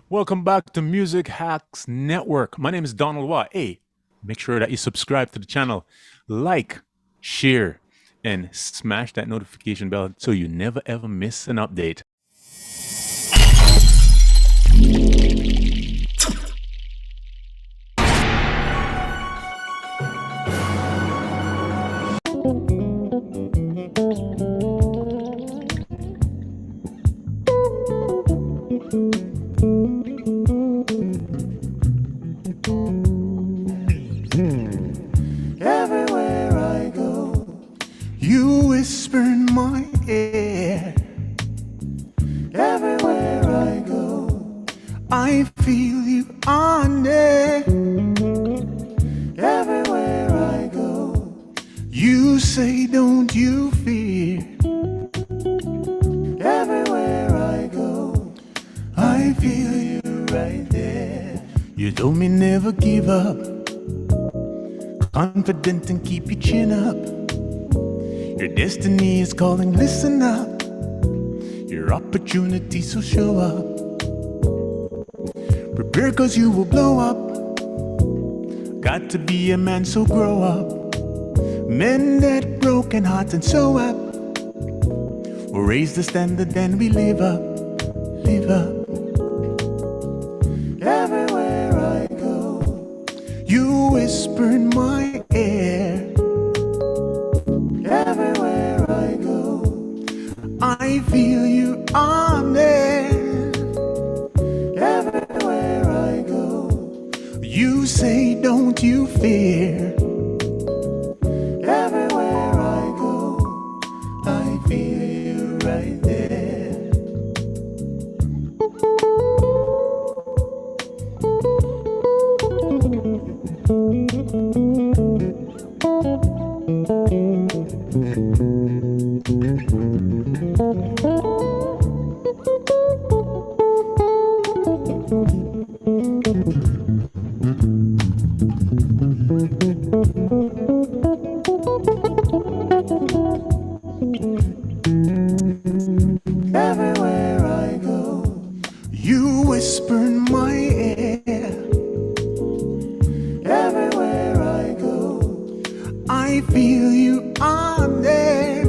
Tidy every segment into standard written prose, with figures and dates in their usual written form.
Welcome back to Music Hacks Network. My name is Donald Waugh. Hey, make sure that you subscribe to the channel, like, share, and smash that notification bell so you never ever miss an update. Everywhere I go, you whisper in my ear. Everywhere I go, I feel you on there. Everywhere I go, you say, don't you fear. Everywhere I go, I feel you right there. You told me never give up, confident and keep your chin up. Your destiny is calling, listen up. Your opportunity, so show up. Prepare cause you will blow up. Got to be a man, so grow up. Mend that broken heart and sew up. We'll raise the standard and we live up. Live up. Everywhere I go, you whisper in my ear. Everywhere I go, I feel you on there. Everywhere I go, you say, don't you fear. Everywhere I go, I feel you right there. Everywhere I go, you whisper in my ear. Everywhere I go, I feel you on there.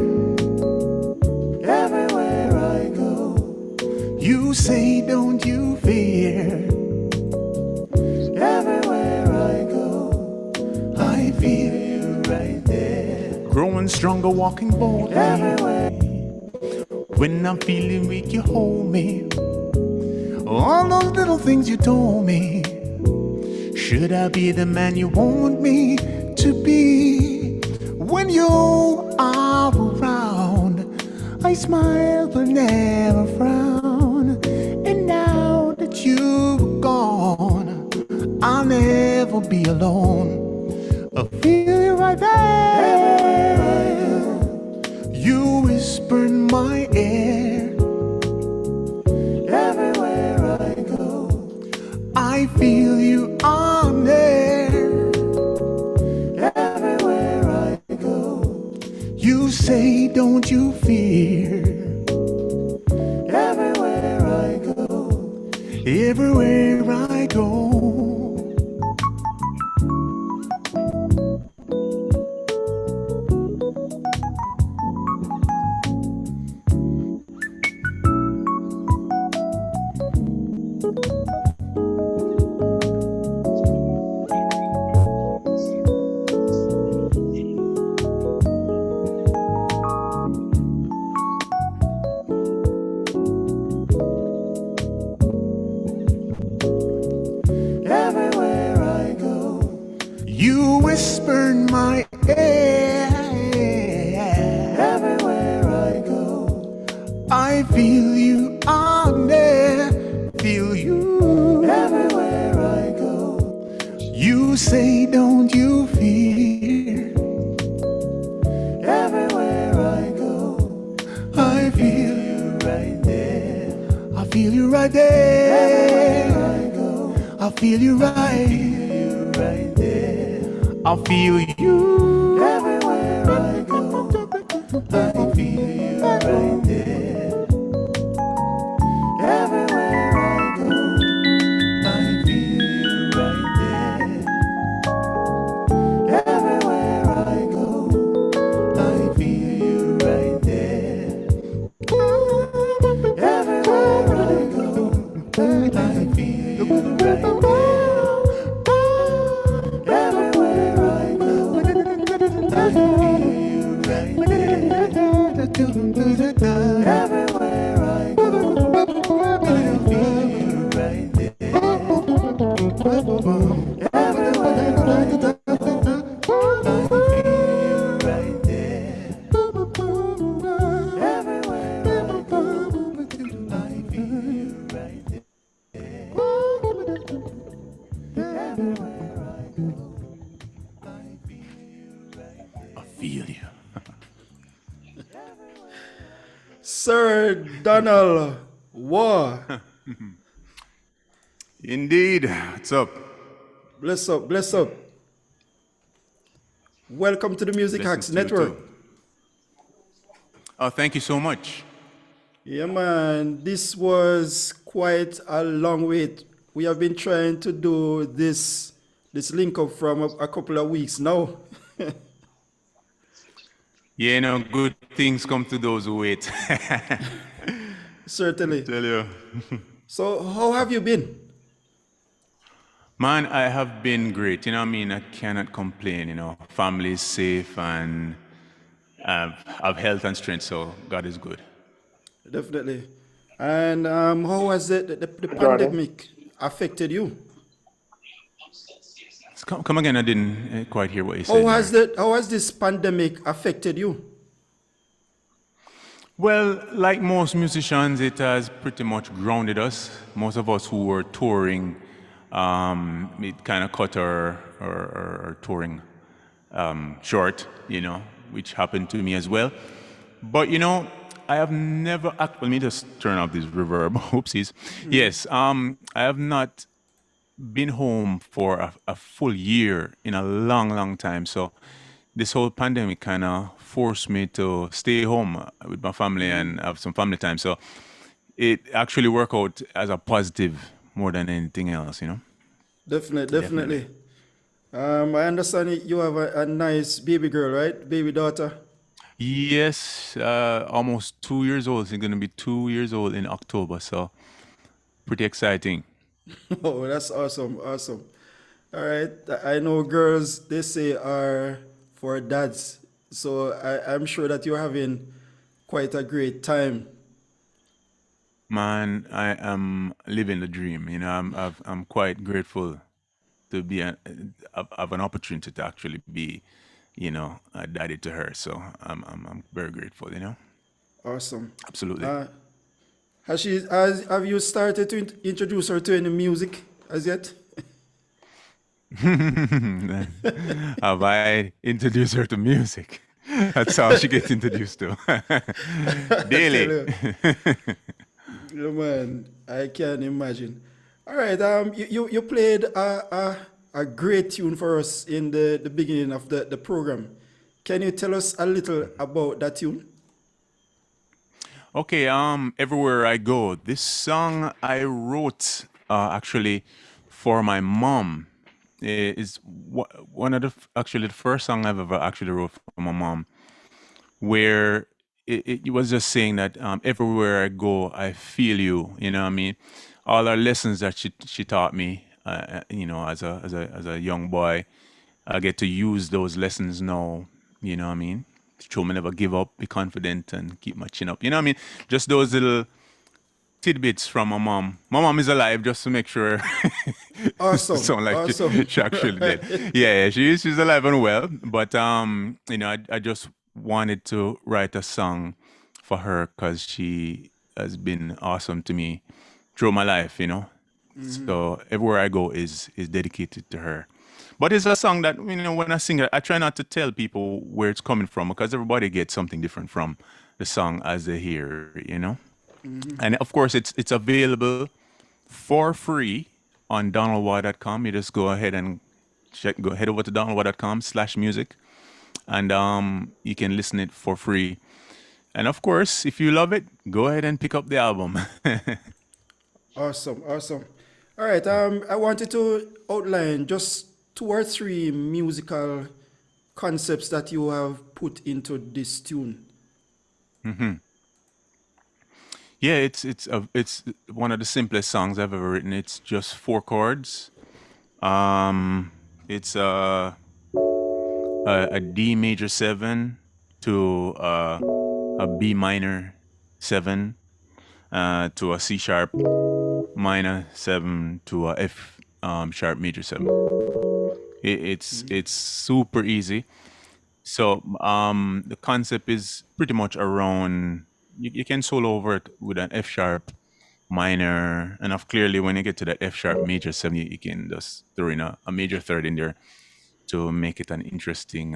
Everywhere I go, you say, don't you fear. Everywhere I go, I feel you right there. Growing stronger, walking boldly. Everywhere. When I'm feeling weak, you hold me. All those little things you told me. Should I be the man you want me To be when you are around, I smile but never frown. And now that you've gone, I'll never be alone. I feel you right there. You whisper in my ear. Everywhere I go, I feel you on there. Everywhere I go, you say, don't you fear. Everywhere I go, everywhere I go. Everywhere I go, you whisper in my ear. Everywhere I go, I feel you on there. Feel you. Everywhere I go, you say, don't you fear. Everywhere I go, I feel you right there. I feel you right there. Everywhere I go, I feel you right there. I feel you Everywhere I go. I feel you. Sir Donald Waugh. Indeed. What's up? Bless up, bless up. Welcome to the Music Blessings Hacks to you Network. too. Oh, thank you so much. Yeah, man, this was quite a long wait. We have been trying to do this link up from a couple of weeks now. Yeah, good things come to those who wait. Certainly. Tell you. So, how have you been? Man, I have been great. You know what I mean? I cannot complain. Family is safe and have health and strength, so God is good. Definitely. And how has the Jordan. pandemic affected you? Come again. I didn't quite hear what you said there. How has this pandemic affected you? Well, like most musicians, it has pretty much grounded us. Most of us who were touring, it kind of cut our touring short, which happened to me as well. But I have never. Let me just turn off this reverb. Oopsies. Yes, I have not been home for a full year in a long, long time. So this whole pandemic kind of forced me to stay home with my family and have some family time. So it actually worked out as a positive more than anything else. Definitely, Definitely. definitely. I understand you have a nice baby girl, right? Baby daughter. Yes, almost 2 years old. She's going to be 2 years old in October. So pretty exciting. Oh, that's awesome, awesome. All right. I know girls, they say, are for dads. So I'm sure that you're having quite a great time. Man, I am living the dream. I'm quite grateful to be have an opportunity to actually be, a daddy to her. So I'm very grateful. Awesome. Absolutely. Uh, have you started to introduce her to any music as yet? Have I introduced her to music? That's how she gets introduced to. I tell Daily. you, yeah, man, I can imagine. All right, you played a great tune for us in the beginning of the program. Can you tell us a little about that tune? Okay, everywhere I go. This song I wrote actually for my mom. Is one of actually the first song I've ever actually wrote for my mom, where it was just saying that everywhere I go, I feel you. You know what I mean? All our lessons that she taught me, as a young boy, I get to use those lessons now. You know what I mean? To show me never give up, be confident, and keep my chin up. You know what I mean? Just those little tidbits from my mom. My mom is alive, just to make sure. Awesome, Sound like awesome. she actually did. Right. Yeah, she's alive and well. But I just wanted to write a song for her because she has been awesome to me through my life. So everywhere I go is dedicated to her. But it's a song that when I sing it, I try not to tell people where it's coming from because everybody gets something different from the song as they hear. And of course, it's available for free on donaldwaugh.com. You just go ahead and head over to donaldwaugh.com/music, and you can listen it for free. And of course, if you love it, go ahead and pick up the album. Awesome, awesome. All right, I wanted to outline just two or three musical concepts that you have put into this tune. Yeah, it's one of the simplest songs I've ever written. It's just 4 chords. It's a D major 7 to a B minor 7 to a C sharp minor 7 to a F sharp major 7. It's super easy. So the concept is pretty much around you can solo over it with an F sharp minor, and clearly when you get to that F sharp major 7, you can just throw in a major third in there to make it an interesting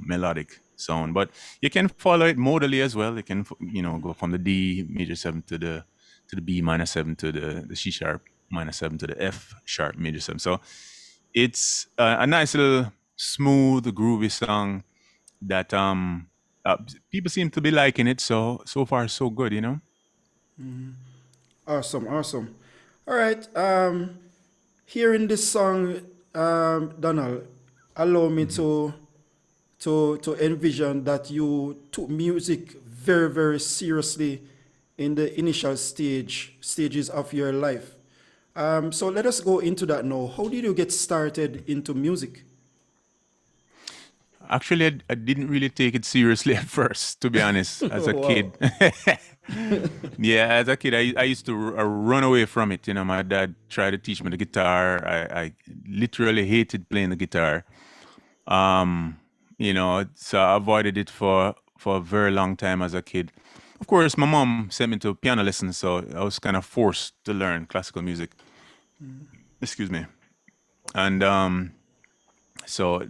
melodic sound. But you can follow it modally as well. You can go from the D major 7 to the B minor 7 to the C sharp minor 7 to the F sharp major 7. So it's a nice little smooth, groovy song that people seem to be liking it. So far so good, you know. Awesome, awesome. All right. Hearing this song, Donald, allow me to envision that you took music very, very seriously in the initial stages of your life. So let us go into that now. How did you get started into music? Actually, I didn't really take it seriously at first, to be honest, as a Wow. kid. Yeah, as a kid, I used to run away from it. You know, my dad tried to teach me the guitar. I literally hated playing the guitar. Um, so I avoided it for a very long time as a kid. Of course, my mom sent me to piano lessons, so I was kind of forced to learn classical music. Excuse me. And so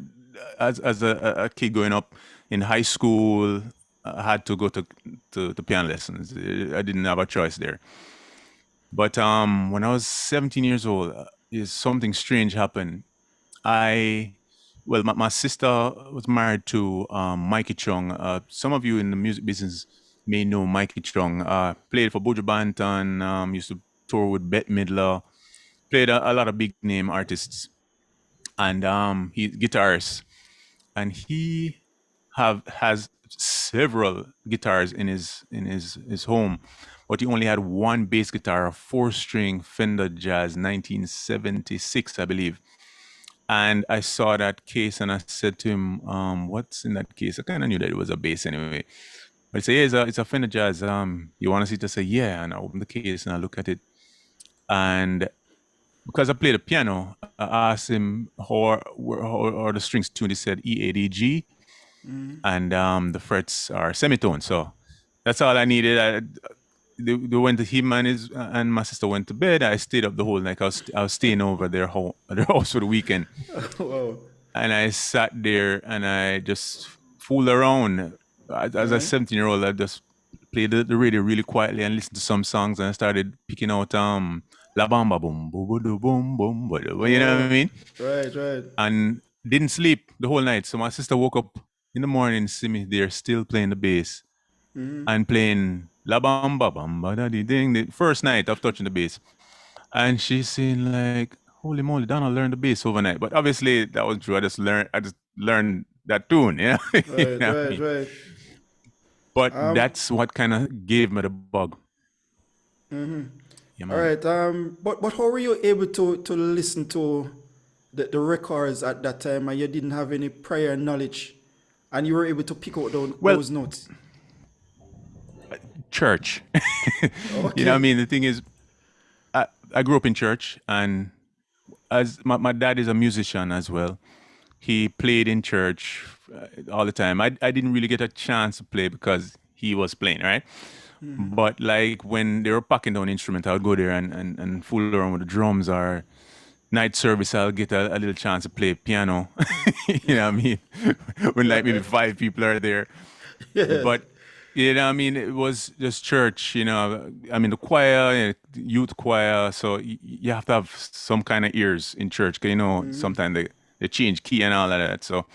as a kid growing up in high school, I had to go to piano lessons. I didn't have a choice there. But when I was 17 years old, is something strange happened. My sister was married to Mikey Chung. Some of you in the music business may know Mikey Chung. Played for Buju Banton, used to tour with Bette Midler, played a lot of big name artists, and he's guitarist. And he has several guitars in his home, but he only had one bass guitar, a 4-string Fender Jazz 1976, I believe. And I saw that case and I said to him, what's in that case? I kind of knew that it was a bass anyway. But I said, yeah, it's a Fender Jazz. You want to see it? I said, yeah. And I opened the case and I look at it. And because I played the piano, I asked him how are the strings tuned. He said E, A, D, G. And the frets are semitone. So that's all I needed. They went to him and my sister went to bed. I stayed up the whole night. I was staying over their house for the weekend. Wow. And I sat there and I just fooled around. As a Right. 17-year-old, I just played the radio really quietly and listened to some songs, and I started picking out La Bamba Boom Boom Boom Boom Boom Boom. You know what I Oh, mean? right, right. And didn't sleep the whole night. So my sister woke up in the morning, see me there still playing the bass and playing La Bamba Bamba Da Dee Ding the first night of touching the bass. And she's saying like, "Holy moly, Donald learned the bass overnight." But obviously that wasn't true. I just learned that tune, you know? You Right, know what I right, mean? right. But that's what kind of gave me the bug. Yeah, All man. right. But how were you able to listen to the records at that time, and you didn't have any prior knowledge, and you were able to pick out Well, those notes? church. You know what I Okay. mean? The thing is, I grew up in church, and as my dad is a musician as well. He played in church all the time. I didn't really get a chance to play because he was playing, right? But like when they were packing down instruments, I would go there and fool around with the drums, or night service, I'll get a little chance to play piano. You know what I mean? When like maybe 5 people are there. Yes. But you know, what I mean, it was just church. You know, I mean, the choir, youth choir. So you have to have some kind of ears in church, because sometimes they change key and all of that. So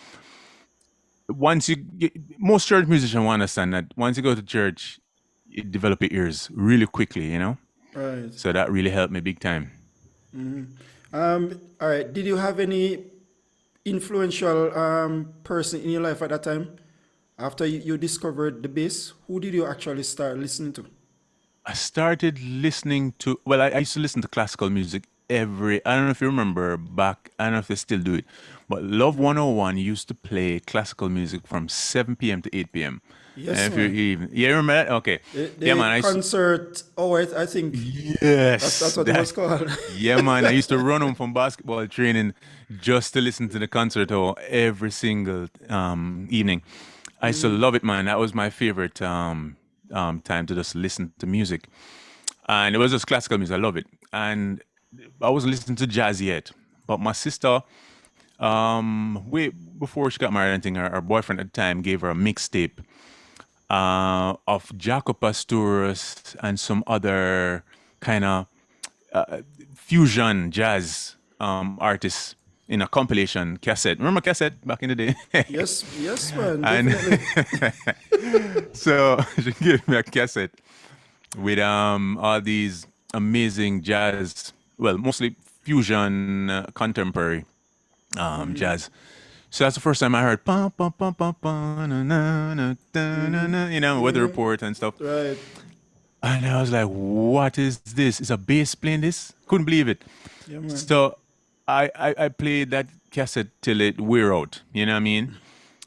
most church musicians will understand that once you go to church, you develop your ears really quickly. Right. So that really helped me big time. All right. Did you have any influential person in your life at that time? After you discovered the bass, who did you actually start listening to? I started listening to, well, I used to listen to classical music I don't know if you remember back, I don't know if they still do it, but Love 101 used to play classical music from 7 p.m. to 8 p.m. Yes, And if you man. even, yeah, remember that? Okay. Yeah, The man. concert hour, I think that's Yes, what it was that, called. yeah, man. I used to run home from basketball training just to listen to the concert hall every single evening. I used to love it, man. That was my favorite time to just listen to music. And it was just classical music. I love it. And I wasn't listening to jazz yet. But my sister, way before she got married, I think her boyfriend at the time gave her a mixtape of Jaco Pastorius and some other kind of fusion jazz artists in a compilation cassette. Remember cassette back in the day? Yes, yes, man, And definitely. so she gave me a cassette with all these amazing jazz, well, mostly fusion contemporary jazz. So that's the first time I heard Weather Report and stuff. Right. And I was like, what is this? Is a bass playing this? Couldn't believe it. Yeah, man. So I played that cassette till it wear out. You know what I mean?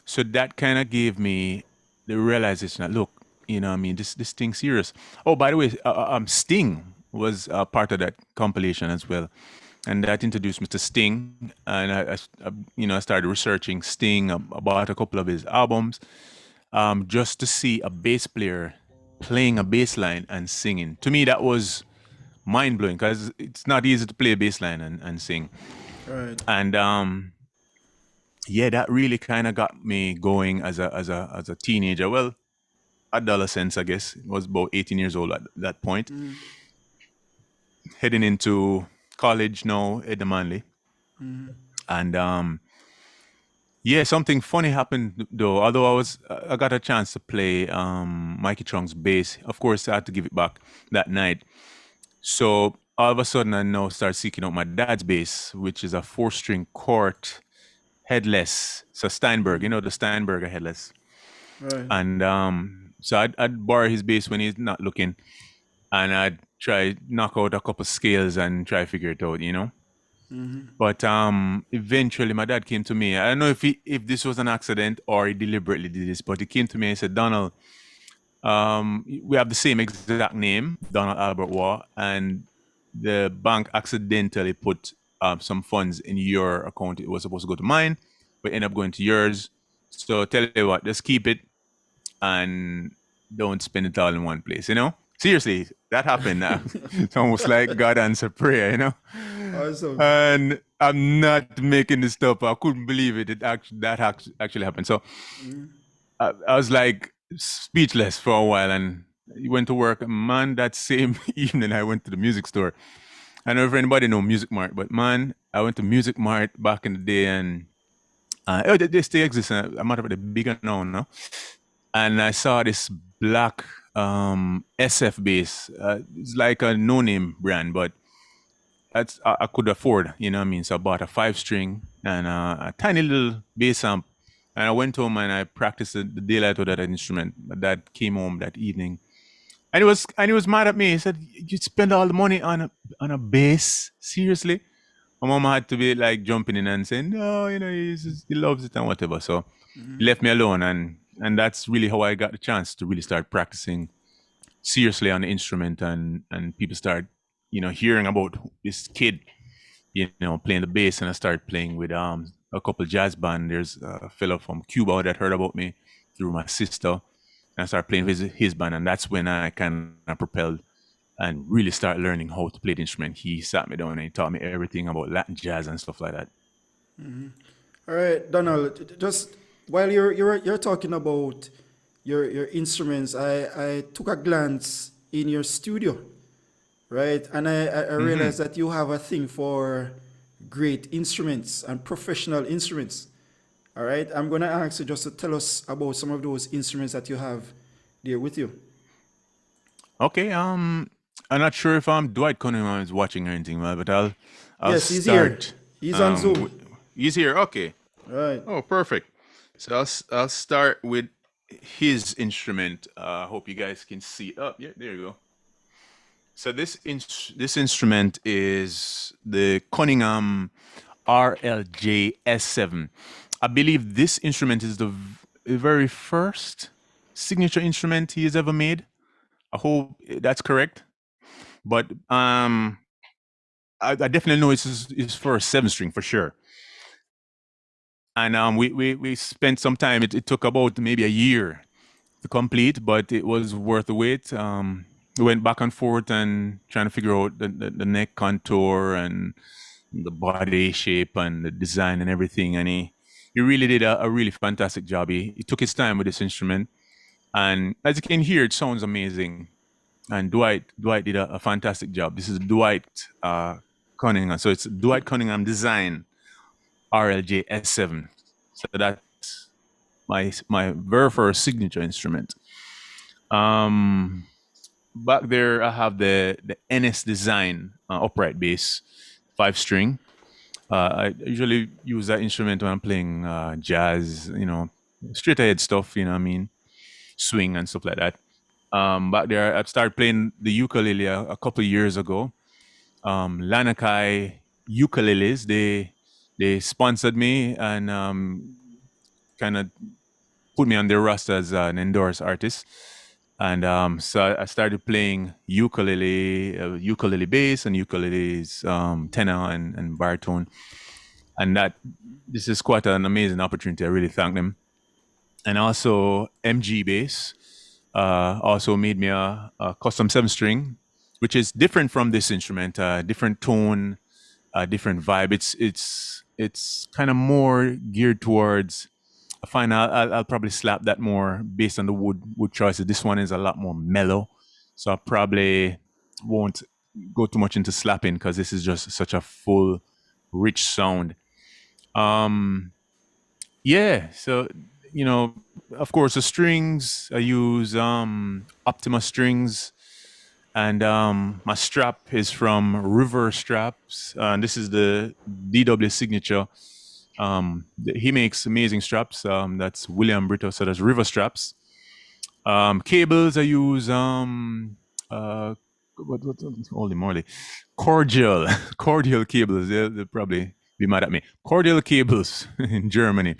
So that kind of gave me the realization that, look, you know what I mean? This thing's serious. Oh, by the way, Sting was part of that compilation as well. And that introduced me to Sting. And I started researching Sting about a couple of his albums just to see a bass player playing a bass line and singing. To me, that was mind blowing because it's not easy to play a bass line and sing. Right. And yeah, that really kind of got me going as a teenager. Well, adolescence, I guess. I was about 18 years old at that point. Heading into college now, Ed Manley. And yeah, something funny happened though. Although I got a chance to play Mikey Trunk's bass. Of course, I had to give it back that night. So all of a sudden, I now start seeking out my dad's bass, which is a 4-string Cort headless. So Steinberg, the Steinberger headless. Right. And so I'd borrow his bass when he's not looking, and I'd try knock out a couple scales and try figure it out. But eventually my dad came to me. I don't know if this was an accident or he deliberately did this, but he came to me and said, Donald, we have the same exact name, Donald Albert Waugh, and the bank accidentally put some funds in your account. It was supposed to go to mine, but ended up going to yours. So tell you what, just keep it and don't spend it all in one place. Seriously, that happened. It's almost like God answered prayer. Awesome. And I'm not making this stuff. I couldn't believe it. Actually happened. So I was like speechless for a while, and went to work. Man, that same evening I went to the music store. I don't know if anybody know Music Mart, but man, I went to Music Mart back in the day, and they still exist. A matter of fact, they're bigger now, no? And I saw this black SF bass. It's like a no-name brand, but I could afford. You know what I mean? So I bought a 5-string and a tiny little bass amp. And I went home and I practiced the daylight of that instrument. My dad came home that evening, and he was mad at me. He said, "You spend all the money on a bass? Seriously?" My mom had to be like jumping in and saying, "No, he loves it and whatever." So he left me alone, and that's really how I got the chance to really start practicing seriously on the instrument, and people start hearing about this kid playing the bass, and I started playing with a couple jazz band. There's a fellow from Cuba that heard about me through my sister, and I started playing with his band, and that's when I kind of propelled and really started learning how to play the instrument. He sat me down and he taught me everything about Latin jazz and stuff like that. All right, Donald. Just while you're talking about your instruments, I took a glance in your studio, right? And I realized that you have a thing for great instruments and professional instruments. All right, I'm gonna ask you just to tell us about some of those instruments that you have there with you. Okay, I'm not sure if Dwight Cunningham is watching or anything, but I'll Yes, he's here. start. He's on Zoom. He's here. Okay. Right. Oh, perfect. So I'll start with his instrument. Hope you guys can see it. Oh, yeah, there you go. So this instrument is the Cunningham RLJ-S7. I believe this instrument is the very first signature instrument he has ever made. I hope that's correct. But I definitely know it's for a 7-string for sure. And we spent some time. It took about maybe a year to complete, but it was worth the wait. We went back and forth and trying to figure out the neck contour and the body shape and the design and everything. And he really did a really fantastic job. He took his time with this instrument. And as you can hear, it sounds amazing. And Dwight did a fantastic job. This is Dwight Cunningham. So it's Dwight Cunningham Design RLJ S7. So that's my very first signature instrument. Back there I have the NS Design upright bass 5-string. I usually use that instrument when I'm playing jazz, straight ahead stuff, you know what I mean, swing and stuff like that. Back there, I started playing the ukulele a couple of years ago. Lanakai Ukuleles, they sponsored me and kind of put me on their roster as an endorsed artist. And so I started playing ukulele bass and ukuleles tenor and baritone. And this is quite an amazing opportunity. I really thank them. And also MG bass also made me a custom 7-string, which is different from this instrument, different tone, different vibe. It's kind of more geared towards. I find I'll probably slap that more based on the wood choices. This one is a lot more mellow, so I probably won't go too much into slapping because this is just such a full, rich sound. Yeah, so of course, the strings I use Optima strings, and my strap is from River Straps, and this is the DW signature. He makes amazing straps. That's William Brito, so that's River Straps. Cables I use what holy moly, cordial cordial cables. They'll probably be mad at me. Cordial cables in Germany.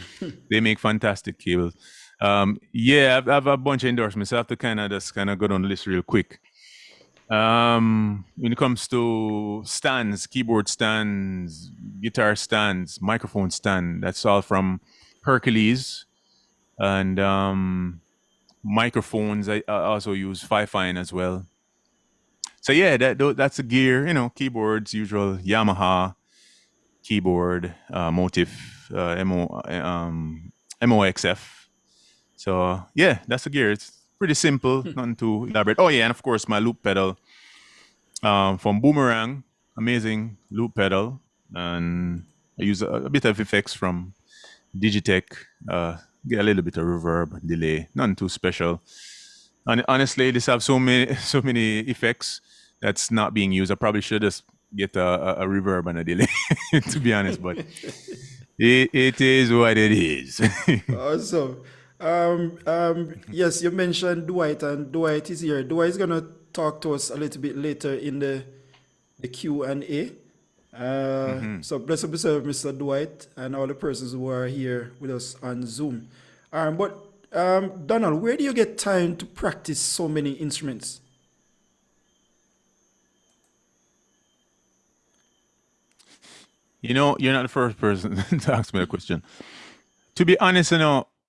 They make fantastic cables. Yeah, I have a bunch of endorsements. I have to just go down the list real quick. When it comes to stands, keyboard stands, guitar stands, microphone stand, that's all from Hercules. And microphones, I also use Fifine as well. So yeah, that's the gear. Keyboards, usual Yamaha keyboard, Motif, MOXF. So yeah, that's the gear. It's pretty simple, nothing too elaborate. Oh yeah, and of course my loop pedal from Boomerang, amazing loop pedal, and I use a bit of effects from Digitech. Get a little bit of reverb, delay, nothing too special. And honestly, this have so many effects that's not being used. I probably should just get a reverb and a delay, to be honest. But it is what it is. Awesome. Yes, you mentioned Dwight, and Dwight is here. Dwight is gonna talk to us a little bit later in the Q&A. So bless up yourself, Mr. Dwight, and all the persons who are here with us on Zoom. But Donald, where do you get time to practice so many instruments? You're not the first person to ask me a question. To be honest,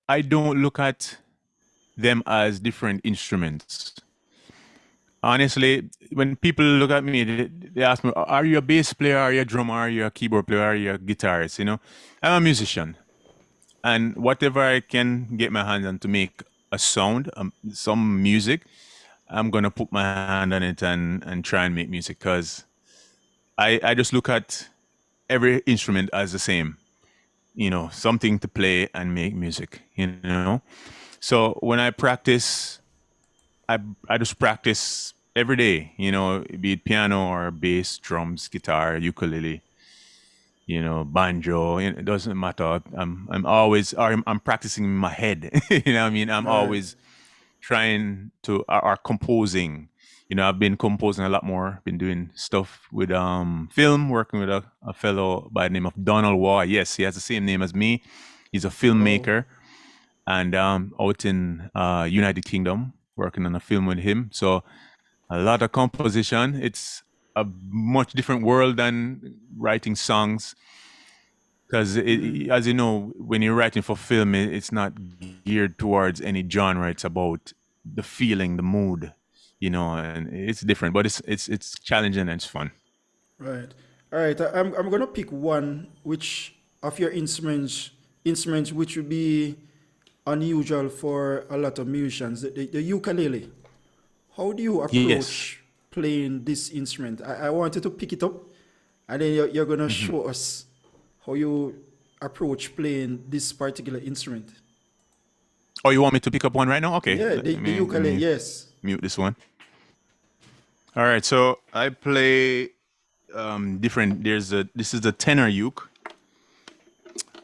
I don't look at them as different instruments. Honestly, when people look at me, they ask me, are you a bass player? Are you a drummer? Are you a keyboard player? Are you a guitarist? I'm a musician. And whatever I can get my hands on to make a sound, some music, I'm going to put my hand on it and try and make music, because I just look at every instrument as the same, something to play and make music, So when I practice, I just practice every day, be it piano or bass, drums, guitar, ukulele, banjo. It doesn't matter. I'm practicing in my head. You know what I mean? I'm always trying to are composing. I've been composing a lot more, been doing stuff with film, working with a fellow by the name of Donald Waugh. Yes, he has the same name as me. He's a Oh, filmmaker, and out in United Kingdom, working on a film with him. So a lot of composition. It's a much different world than writing songs, because as you know, when you're writing for film, it's not geared towards any genre. It's about the feeling, the mood, and it's different, but it's challenging and it's fun. right. All right. I'm gonna pick one which of your instruments which would be unusual for a lot of musicians. The ukulele. How do you Yes. approach playing this instrument? I wanted to pick it up, and then you're gonna Hmm. show us how you approach playing this particular instrument. Oh, you want me to pick up one right now? Okay, Yeah, let the me let ukulele. me Yes. mute this one. All right, so I play different. This is the tenor uke,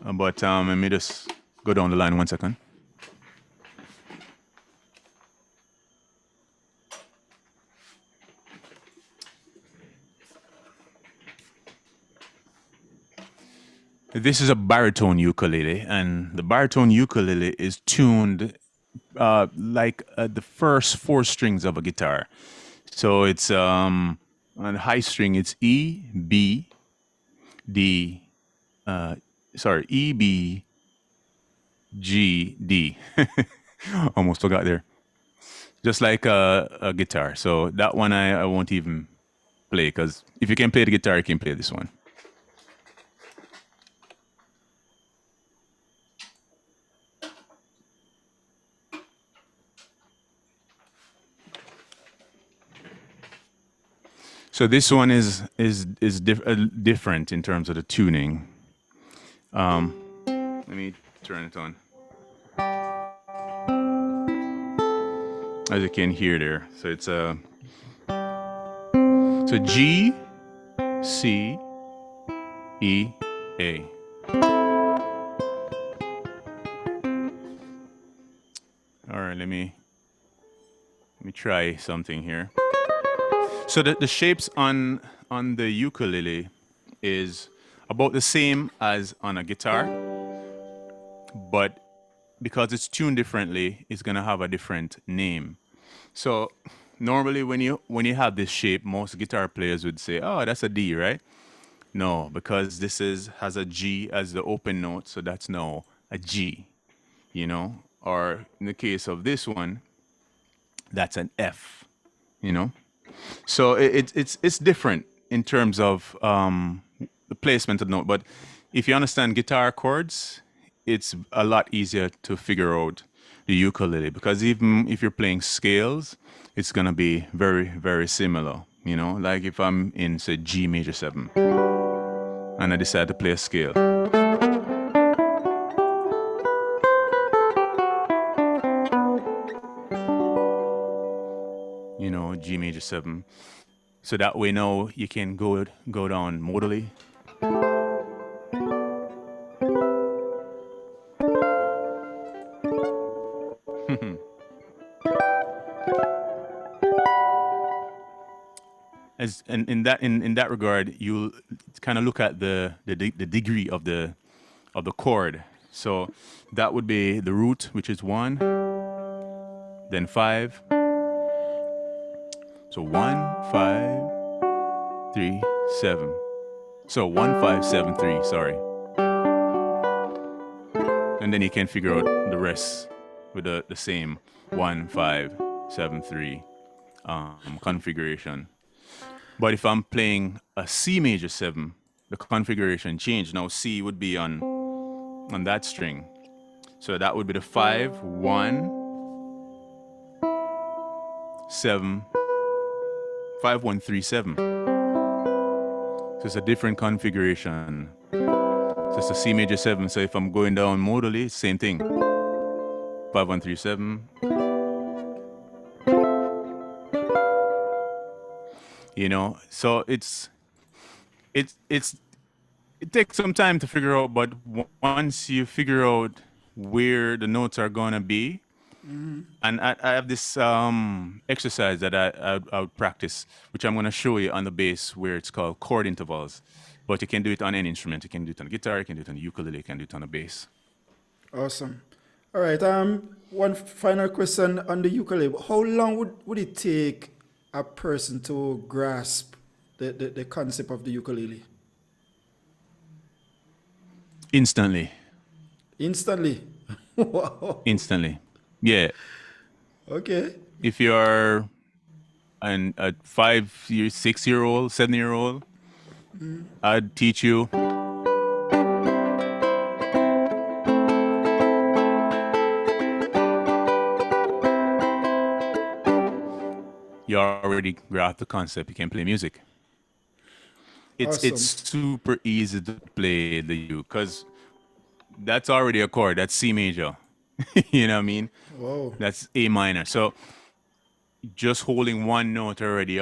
but let me just go down the line 1 second. This is a baritone ukulele, and the baritone ukulele is tuned like the first four strings of a guitar. So it's on the high string, it's E, B, D, E, B, G, D. Almost forgot there. Just like a guitar. So that one I won't even play, because if you can play the guitar, you can play this one. So this one is different in terms of the tuning. Let me turn it on. As you can hear there, so it's so G, C, E, A. All right, let me try something here. So the shapes on the ukulele is about the same as on a guitar, but because it's tuned differently, it's gonna have a different name. So normally when you have this shape, most guitar players would say, "Oh, that's a D, right?" No, because this has a G as the open note, so that's now a G, Or in the case of this one, that's an F, you know. So it's different in terms of the placement of the note. But if you understand guitar chords, it's a lot easier to figure out the ukulele, because even if you're playing scales, it's gonna be very very similar. Like if I'm in say G major 7 and I decide to play a scale, G major 7. So that way now you can go down modally. As and in that regard, you kind of look at the degree of the chord. So that would be the root, which is 1, then 5. So 1, 5, 3, 7. So 1, 5, 7, 3. Sorry, and then you can figure out the rest with the same 1, 5, 7, 3 configuration. But if I'm playing a C major 7, the configuration changed. Now C would be on that string. So that would be the 5, 1, 7, 5, 1, 3, 7. So it's a different configuration. So it's a C major 7. So if I'm going down modally, same thing. 5, 1, 3, 7. So it's it takes some time to figure out, but once you figure out where the notes are gonna be, And I have this exercise that I would practice, which I'm going to show you on the bass, where it's called chord intervals. But you can do it on any instrument. You can do it on the guitar, you can do it on the ukulele, you can do it on the bass. Awesome. All right. One final question on the ukulele. How long would it take a person to grasp the concept of the ukulele? Instantly. Instantly. Wow. Instantly. Yeah. Okay. If you're a 5-year, 6-year-old, 7-year-old, I'd teach you. You already grasp the concept. You can play music. It's Awesome. super easy to play the U because that's already a chord. That's C major. You know what I mean? Wow. That's A minor. So just holding one note already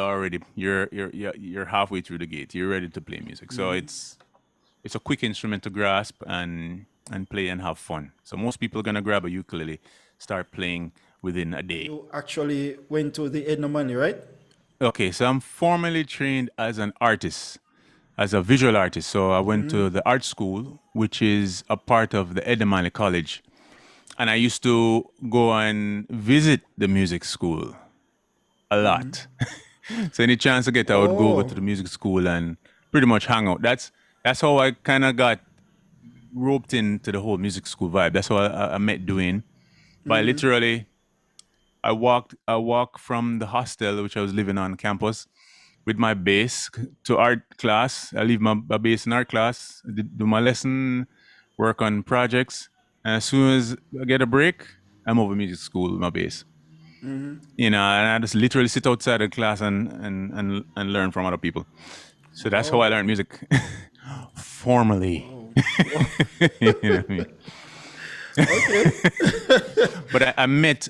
you're halfway through the gate. You're ready to play music. So it's a quick instrument to grasp and play and have fun. So most people are gonna grab a ukulele, start playing within a day. You actually went to the Edna Money, right? Okay, so I'm formally trained as an artist, as a visual artist. So I went to the art school, which is a part of the Edemali College. And I used to go and visit the music school a lot. So any chance I get, I would go over to Oh. the music school and pretty much hang out. That's how I kind of got roped into the whole music school vibe. That's how I met Dwayne. By literally, I walk from the hostel which I was living on campus with my bass to art class. I leave my bass in art class, do my lesson, work on projects, and as soon as I get a break, I'm over music school with my bass. And I just literally sit outside the class and learn from other people. So that's how I Wow. learned music formally. Wow. You know what I mean? Okay. But I met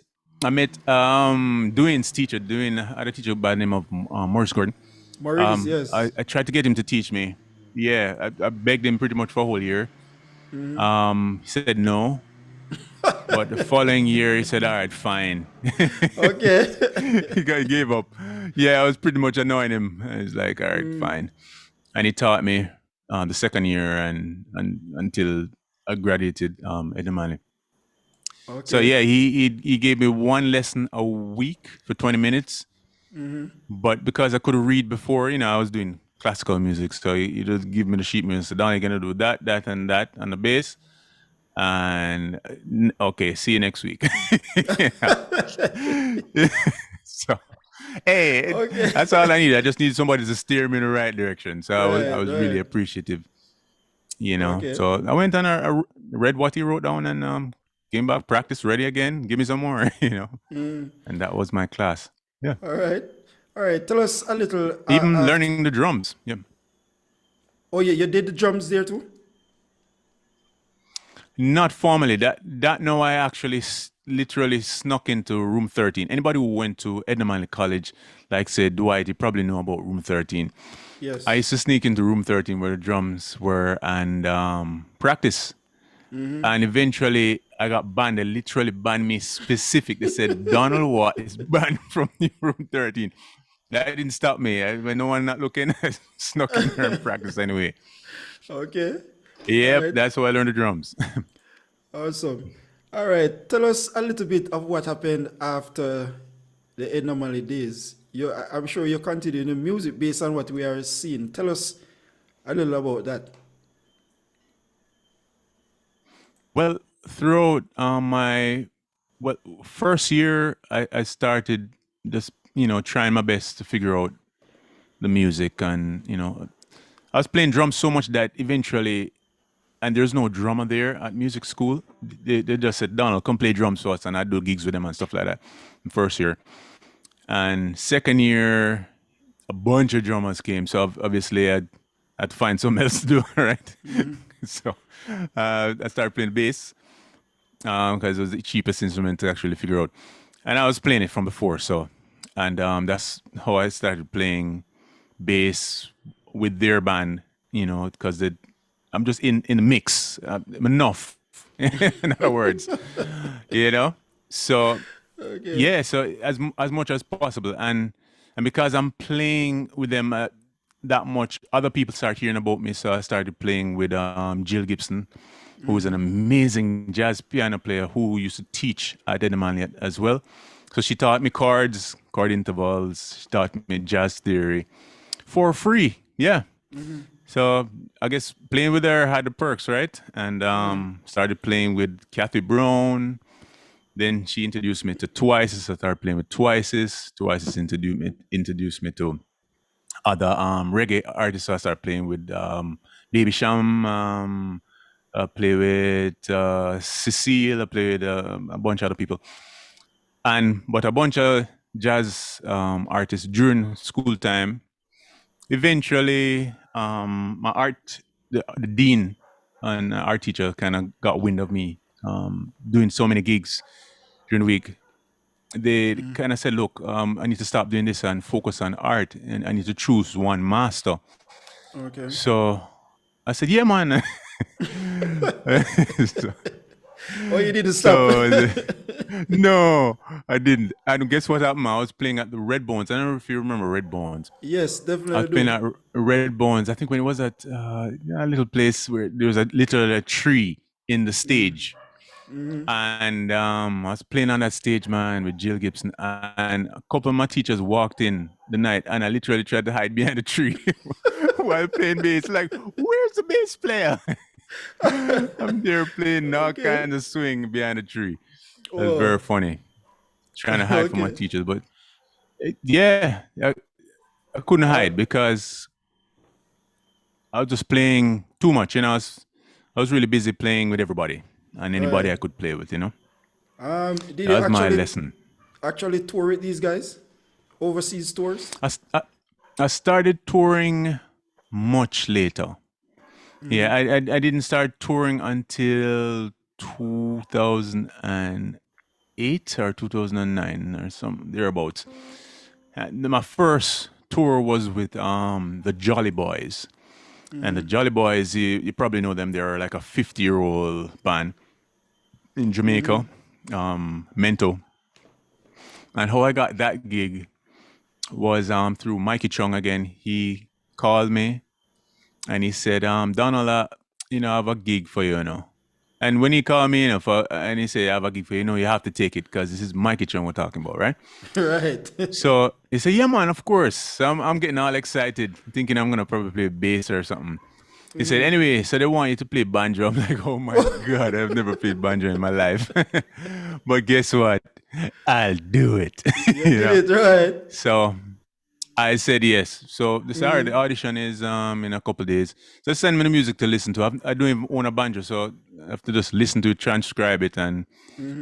Dwayne's teacher, Dwayne had a teacher by the name of Morris Gordon. Maurice, yes. I tried to get him to teach me. Yeah, I begged him pretty much for a whole year. He said no, but the following year he said, "All right, fine." Okay. He gave up. Yeah, I was pretty much annoying him. He's like, "All right, fine," and he taught me the second year and until I graduated at the Mali. So Okay. yeah, he gave me one lesson a week for 20 minutes. But because I could read before, I was doing classical music, so he just give me the sheet music. So now you're gonna do that, that, and that on the bass. And okay, see you next week. So, hey, Okay. that's all I need. I just need somebody to steer me in the right direction. So I Right, was really right. appreciative. Okay. So I went and I read what he wrote down and came back, practice, ready again, give me some more. And that was my class. Yeah. All right. All right. Tell us a little Even after. learning the drums. Yeah. Oh, yeah, you did the drums there too? Not formally. That no, I actually literally snuck into room 13. Anybody who went to Edna Manley College, like say Dwight, you probably know about room 13. I Yes. used to sneak into room 13 where the drums were and practice. And eventually I got banned. They literally banned me specific. They said Donald Waugh is banned from the room 13. That didn't stop me. When no one not looking, I snuck in there and practice anyway. Okay. All Yep, right. that's how I learned the drums. Awesome. All right. Tell us a little bit of what happened after the anomaly days. I'm sure you continue the music based on what we are seeing. Tell us a little about that. Well, throughout my first year, I started just trying my best to figure out the music, and I was playing drums so much that eventually, and there's no drummer there at music school. They just said, Donald, come play drums for us, and I do gigs with them and stuff like that. First year, and second year, a bunch of drummers came, so obviously I'd had to find something else to do, right? So I started playing bass because it was the cheapest instrument to actually figure out. And I was playing it from before, so and that's how I started playing bass with their band. Because I'm just in the mix. I'm enough. In other words, you know. So Okay. yeah, so as much as possible, and because I'm playing with them that much, other people start hearing about me. So I started playing with Jill Gibson, who is an amazing jazz piano player who used to teach at Edinburgh as well. So she taught me chords, chord intervals. She taught me jazz theory for free. Yeah. So I guess playing with her had the perks, right? And started playing with Kathy Brown. Then she introduced me to Twices. I started playing with Twices. Twices introduced me to other reggae artists. So I started playing with Baby Sham. I play with Cecile. I play with a bunch of other people, but a bunch of jazz artists during school time. Eventually, the dean and our teacher kind of got wind of me doing so many gigs during the week. They kind of said, "Look, I need to stop doing this and focus on art, and I need to choose one master." Okay. So I said, "Yeah, man." so, Oh, you didn't stop. so no, I didn't. And guess what happened? I was playing at the Red Bones. I don't know if you remember Red Bones. Yes, I was definitely playing do. at Red Bones. I think when it was at a little place where there was a little tree in the stage. And I was playing on that stage, man, with Jill Gibson. And a couple of my teachers walked in the night, and I literally tried to hide behind the tree while playing bass. Like, where's the bass player? I'm there playing all Okay. kinds of swing behind the tree. That's Oh, very funny. Trying to hide from my okay. teachers, but yeah, I couldn't Uh, hide because I was just playing too much. I was really busy playing with everybody and anybody right. I could play with. Did That you was my lesson. actually tour with these guys? Overseas tours? I, s- I- I started touring much later. Yeah, I didn't start touring until 2008 or 2009 or some thereabouts. My first tour was with the Jolly Boys. And the Jolly Boys, you probably know them. They're like a 50-year-old band in Jamaica, Mento. And how I got that gig was through Mikey Chung again. He called me and he said, Donald, I have a gig for you, And when he called me, and he said, I have a gig for you, you have to take it because this is Mikey Chung we're talking about, right? Right. So he said, yeah, man, of course. So I'm getting all excited, thinking I'm going to probably play bass or something. He said, anyway, so they want you to play banjo. I'm like, oh my God, I've never played banjo in my life. But guess what? I'll do it. You did it right. So I said yes. So the audition is in a couple of days. So send me the music to listen to. I don't even own a banjo, so I have to just listen to it, transcribe it, and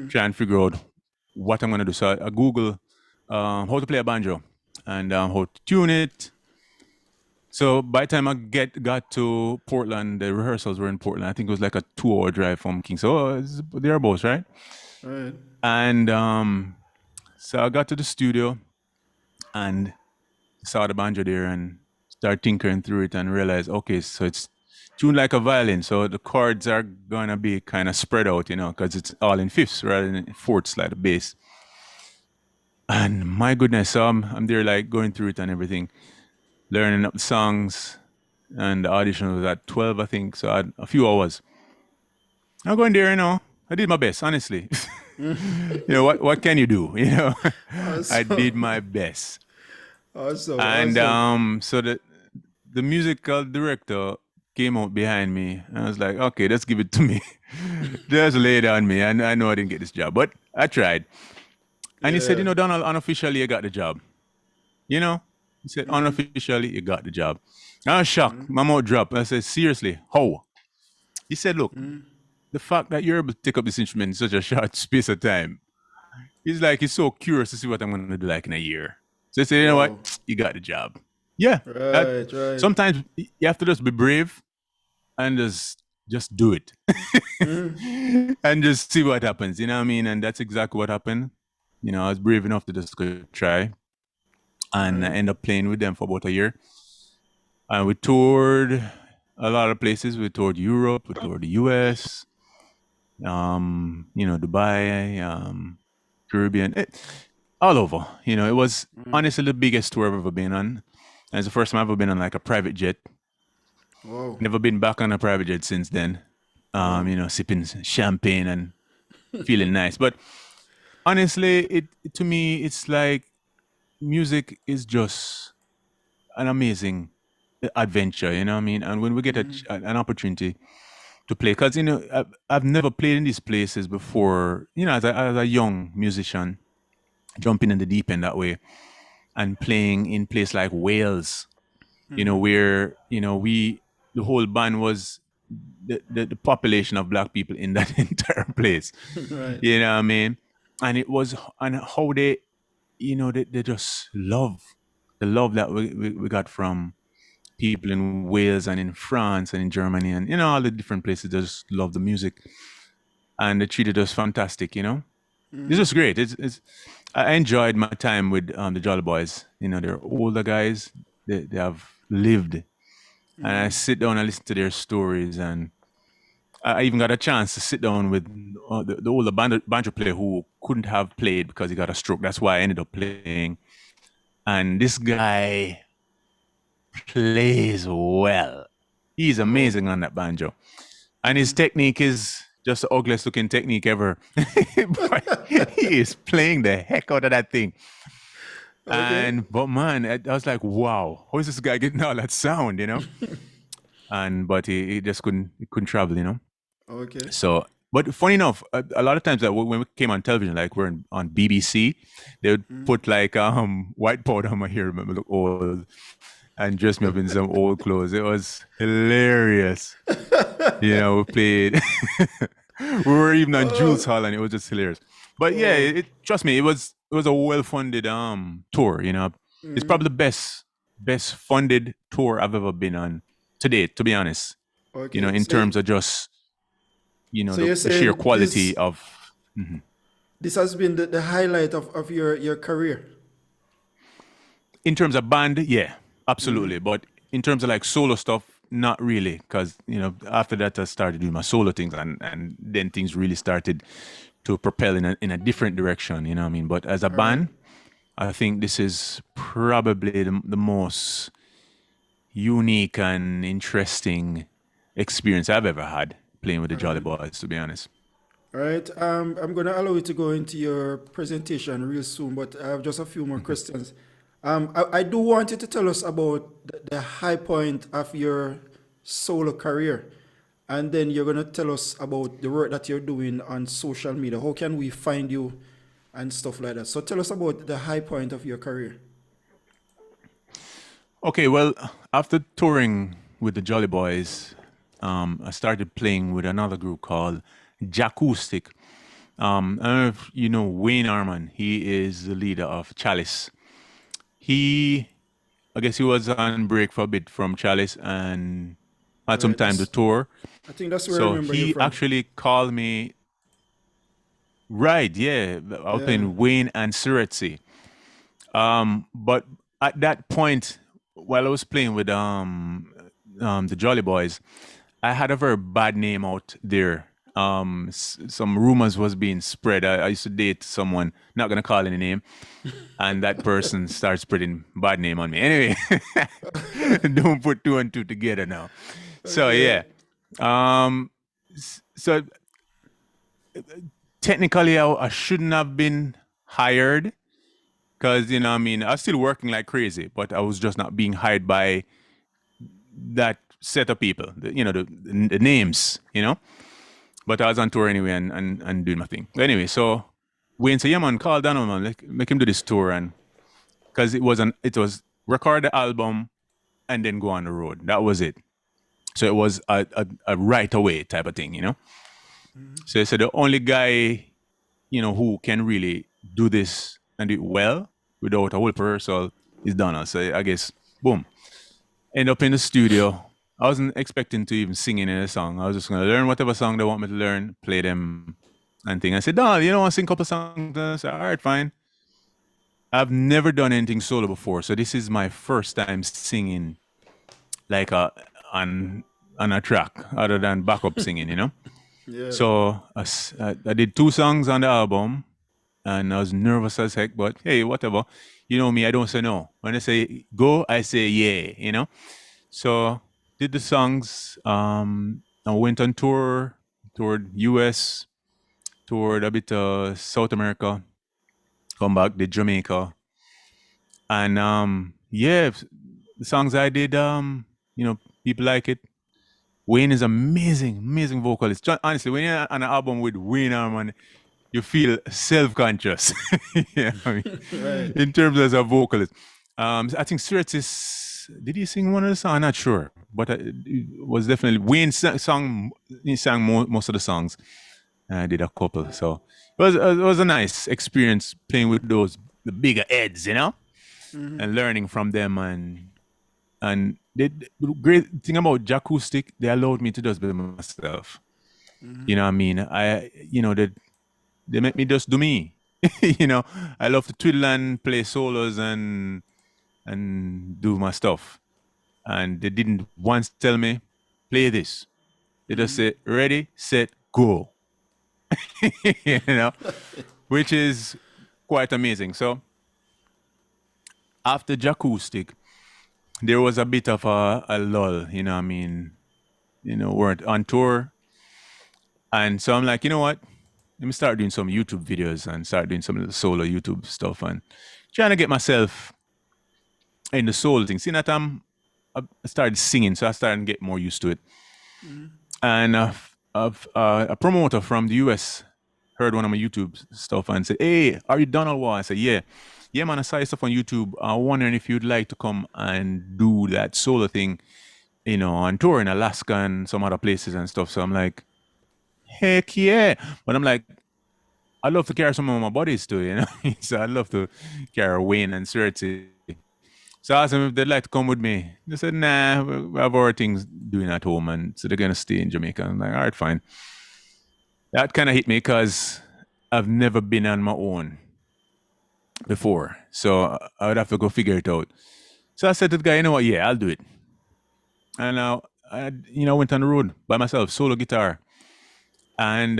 try and figure out what I'm gonna do. So I Google how to play a banjo and how to tune it. So by the time I got to Portland, the rehearsals were in Portland. I think it was like a 2-hour drive from King. So it's thereabouts, right? Right. And so I got to the studio and saw the banjo there and started tinkering through it and realized, okay, so it's tuned like a violin. So the chords are gonna be kind of spread out, because it's all in fifths rather than fourths like the bass. And my goodness, so I'm there like going through it and everything, learning up the songs. And the audition was at 12, I think. So I had a few hours. I'm going there, I did my best, honestly. What can you do? I did Awesome. my best. Awesome. And Awesome. so the musical director came out behind me and I was like, okay, let's give it to me. Just lay it on me. I know I didn't get this job, but I tried. And he said, Yeah. Donald, unofficially you got the job. You know? He said, unofficially you got the job. I was shocked. My mouth dropped. I said, seriously, how? He said, look, the fact that you're able to take up this instrument in such a short space of time, he's so curious to see what I'm going to do like in a year. So I said, you know Wow. what? You got the job. Yeah. That, Right. Right. sometimes you have to just be brave and just do it and just see what happens. You know what I mean? And that's exactly what happened. I was brave enough to just go try and I Right. end up playing with them for about a year. And we toured a lot of places. We toured Europe, we toured the US, Dubai. Caribbean, all over. You know, it was honestly the biggest tour I've ever been on. And it's the first time I've ever been on like a private jet. Wow. Never been back on a private jet since then. Wow. You know, sipping champagne and feeling nice. But honestly, it to me, it's like music is just an amazing adventure. You know what I mean? And when we get an opportunity to play, because you know, I've never played in these places before. You know, as a young musician, jumping in the deep end that way and playing in place like Wales, you know, where, you know, the whole band was the population of black people in that entire place. Right. You know what I mean? And it was, and how they, you know, they just the love that we got from people in Wales and in France and in Germany and, you know, all the different places just love the music. And they treated us fantastic, you know? It's just great. I enjoyed my time with the Jolly Boys. You know, they're older guys. They have lived, and I sit down and listen to their stories. And I even got a chance to sit down with the older banjo player who couldn't have played because he got a stroke. That's why I ended up playing. And this guy plays well. He's Wow. amazing on that banjo, and his technique is just the ugliest looking technique ever. But he is playing the heck out of that thing. Okay. But man, I was like, wow, how is this guy getting all that sound, you know? But he just couldn't travel, you know? Okay. So, but funny enough, a lot of times that when we came on television, like we're on BBC, they would put like white powder on my hair, remember, look old, and dress me up in some old clothes. It was hilarious. You know, we played. We were even on Jules Hall, and it was just hilarious. But yeah, Oh. trust me, it was a well funded tour. You know, it's probably the best funded tour I've ever been on to date. To be honest, you know, Okay. in terms of just, you know, So you're the sheer saying quality of. Mhm. this has been the highlight of your career. In terms of band, yeah, absolutely. But in terms of like solo stuff, not really, because you know after that I started doing my solo things, and then things really started to propel in a different direction. You know what I mean? But as a All right. band, I think this is probably the most unique and interesting experience I've ever had playing with the Jolly Boys. To be honest. All right. I'm going to allow you to go into your presentation real soon, but I have just a few more questions. I do want you to tell us about the high point of your solo career. And then you're going to tell us about the work that you're doing on social media. How can we find you and stuff like that? So tell us about the high point of your career. Okay, well, after touring with the Jolly Boys, I started playing with another group called Jacoustic. I don't know if you know Wayne Arman. He is the leader of Chalice. He, I guess he was on break for a bit from Chalice and All had some right. time to tour. I think that's where I So remember you he from. actually called me. Right, yeah, I was Yeah. playing Wayne and Suretsi. But at that point, while I was playing with the Jolly Boys, I had a very bad name out there. Some rumors was being spread. I used to date someone, not gonna call any name, and that person started spreading bad name on me. Anyway, don't put two and two together now. So Okay. yeah, um, so technically I shouldn't have been hired because you know I mean I was still working like crazy, but I was just not being hired by that set of people. You know the names, you know. But I was on tour anyway and doing my thing. Anyway, so Wayne said, "Yeah, man, call Donald, man, make him do this tour." And because it was record the album and then go on the road. That was it. So it was a right away type of thing, you know. So he said the only guy, you know, who can really do this and do it well without a whole rehearsal is Donald. So I guess boom, end up in the studio. I wasn't expecting to even sing in a song. I was just gonna learn whatever song they want me to learn, play them, and thing. I said, "Donald, you know, I sing a couple songs." I said, "All right, fine." I've never done anything solo before, so this is my first time singing like on on a track other than backup singing, you know. Yeah. So I did two songs on the album, and I was nervous as heck. But hey, whatever. You know me, I don't say no. When I say go, I say yeah. So did the songs. I went on tour, toured US, toured a bit South America, come back, did Jamaica, and yeah, the songs I did, people like it. Wayne is amazing, amazing vocalist. Honestly, when you're on an album with Wayne Harmon, you feel self-conscious. Yeah, I mean, Right. in terms as a vocalist. I think Surtis, did he sing one of the songs? I'm not sure, but it was definitely Wayne song. He sang most of the songs. I did a couple, so it was a nice experience playing with the bigger heads, and learning from them, and the great thing about Jacoustic, they allowed me to just be myself. You know what I mean? They make me just do me. I love to twiddle and play solos and do my stuff. And they didn't once tell me, play this. They just say, ready, set, go. you know, which is quite amazing. So after Jacoustic, there was a bit of a lull, I mean, we're on tour. And so I'm like, you know what? Let me start doing some YouTube videos and start doing some of the solo YouTube stuff and trying to get myself in the soul thing. Seeing that I started singing, so I started to get more used to it. And a promoter from the US heard one of my YouTube stuff and said, "Hey, are you Donald Waugh?" I said, "Yeah." "Yeah, man, I saw your stuff on YouTube. I'm wondering if you'd like to come and do that solo thing, on tour in Alaska and some other places and stuff." So I'm like, heck yeah. But I'm like, I'd love to carry some of my buddies too. So I'd love to carry Wayne and Surtsy. So I asked them if they'd like to come with me. They said, nah, we have our things doing at home, and so they're going to stay in Jamaica. I'm like, all right, fine. That kind of hit me because I've never been on my own before. So I would have to go figure it out. So I said to the guy, you know what? Yeah, I'll do it. And I went on the road by myself, solo guitar. And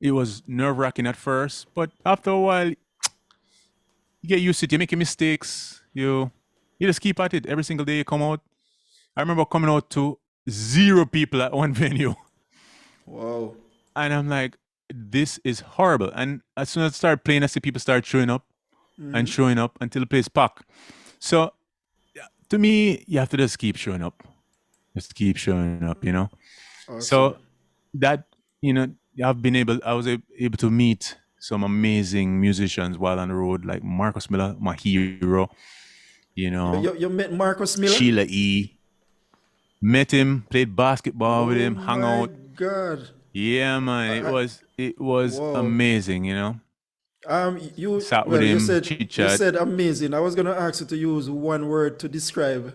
it was nerve-wracking at first, but after a while, you get used to it. You're making mistakes. You just keep at it. Every single day you come out. I remember coming out to 0 people at one venue. Wow. And I'm like, this is horrible. And as soon as I start playing, I see people start showing up and showing up until the place packed. So to me, you have to just keep showing up. Just keep showing up. Awesome. So that, I was able to meet some amazing musicians while on the road, like Marcus Miller, my hero, You met Marcus Miller? Sheila E. Met him, played basketball with Oh him, hung my out. God. Yeah, man, it was Wow. amazing, You Sat with well, you him, said chit you chat. said amazing. I was gonna ask you to use one word to describe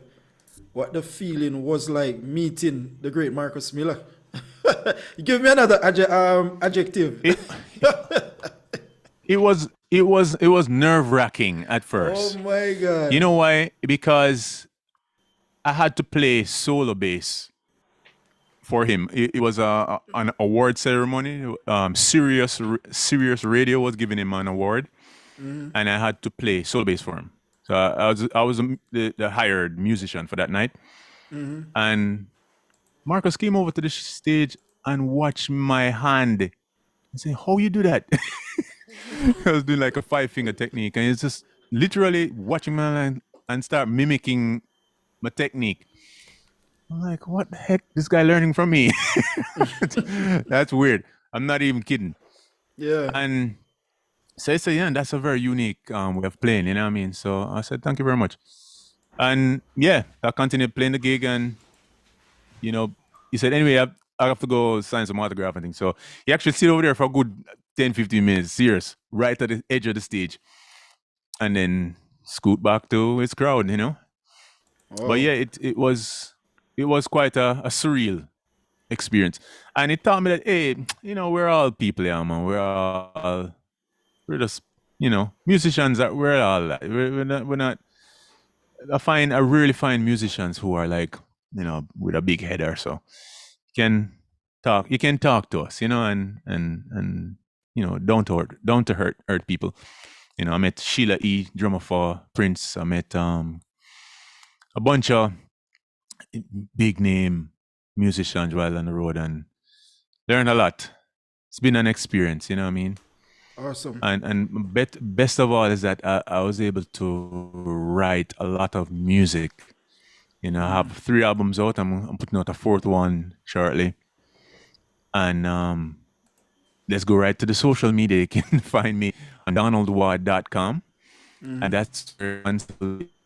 what the feeling was like meeting the great Marcus Miller. Give me another adjective. It it was nerve wracking at Oh first. my God. You know why? Because I had to play solo bass for him. It was an award ceremony. Sirius Radio was giving him an award, and I had to play solo bass for him. So I was the hired musician for that night, and Marcus came over to the stage and watched my hand and said, "How you do that?" I was doing like a 5-finger technique, and it's just literally watching my hand and start mimicking my technique. I'm like, what the heck? This guy learning from me? That's weird. I'm not even kidding. Yeah. And so I said, yeah, that's a very unique way of playing, you know what I mean? So I said, thank you very much. And yeah, I continued playing the gig, and he said, anyway, I have to go sign some autograph and things. So he actually sit over there for a good 10, 15 minutes, serious, right at the edge of the stage. And then scoot back to his crowd. But Wow. yeah, it was quite a surreal experience. And it taught me that, hey, we're all people here, man. We're just, musicians that we're all like. We're not I really find musicians who are like, with a big head or so. You can talk to us, and down to hurt people. I met Sheila E, drummer for Prince. I met a bunch of big name musicians while on the road and learned a lot. It's been an experience, you know what I mean? Awesome. And best of all is that I was able to write a lot of music. I have 3 albums out. I'm putting out a 4th one shortly. And let's go right to the social media. You can find me on DonaldWaugh.com. And that's where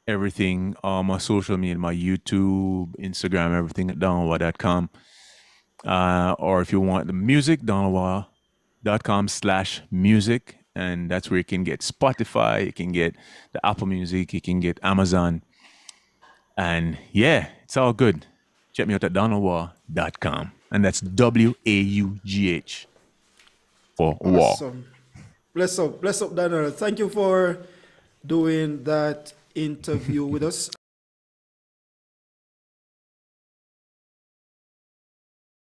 everything, my social media, my YouTube, Instagram, everything at DonaldWaugh.com. Or if you want the music, DonaldWaugh.com/music. And that's where you can get Spotify, you can get the Apple Music, you can get Amazon. And yeah, it's all good. Check me out at DonaldWaugh.com. And that's WAUGH for Waugh. Awesome. Bless up, Donald. Thank you for doing that interview with us.